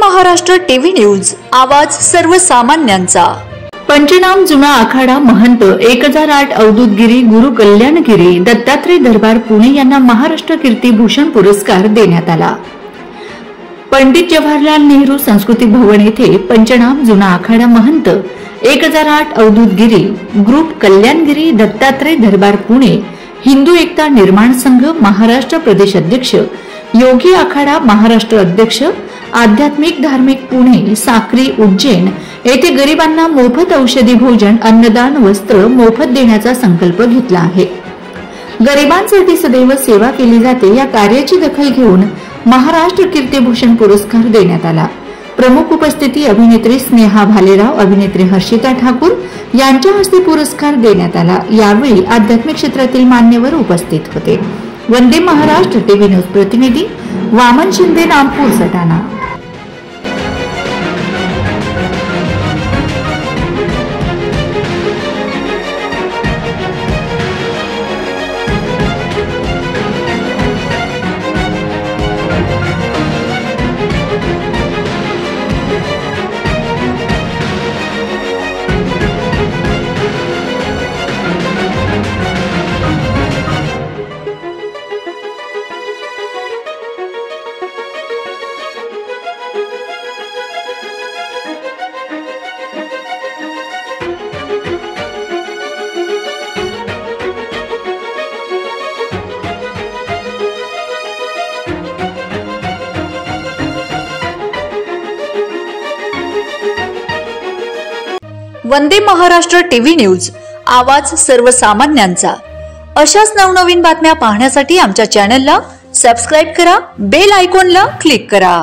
Maharashtra TV news, आवाज सर्वसामान्यांचा। पंचनाम जुना आखाडा महंत 1008 अवधूत गिरी गुरु कल्याणगिरी दत्तात्रय दरबार पुणे यांना महाराष्ट्र कीर्तिभूषण पुरस्कार देण्यात आला। पंडित जवाहरलाल नेहरू संस्कृती भवन येथे पंचनाम जुना आखाडा महंत 1008 अवधूत गिरी ग्रुप कल्याणगिरी दत्तात्रय दरबार पुणे हिंदू एकता निर्माण संघ महाराष्ट्र प्रदेश अध्यक्ष योगी आखाडा महाराष्ट्र अध्यक्ष आध्यात्मिक धार्मिक पुणे साक्री उज्जैन येथे गरिबांना मोफत औषधी भोजन अन्नदान वस्त्र मोफत देण्याचा संकल्प घेतला आहे। गरिबांसाठी सदैव सेवा केली जाते या कार्याची दखल घेऊन महाराष्ट्र कीर्तिभूषण पुरस्कार देण्यात आला। प्रमुख उपस्थिती अभिनेत्री स्नेहा भालेराव अभिनेत्री हर्षिता ठाकूर यांच्या हस्ते पुरस्कार देण्यात आला। यावेळी आध्यात्मिक क्षेत्रातील मान्यवर उपस्थित होते। वंदे महाराष्ट्र टीव्ही न्यूज प्रतिनिधी वामन शिंदे नागपूर सटाणा। वंदे महाराष्ट्र टीव्ही न्यूज, आवाज सर्वसामान्यांचा। अशाच नवनवीन बातम्या पाहण्यासाठी आमच्या चॅनलला सबस्क्राइब करा, बेल आयकॉनला क्लिक करा।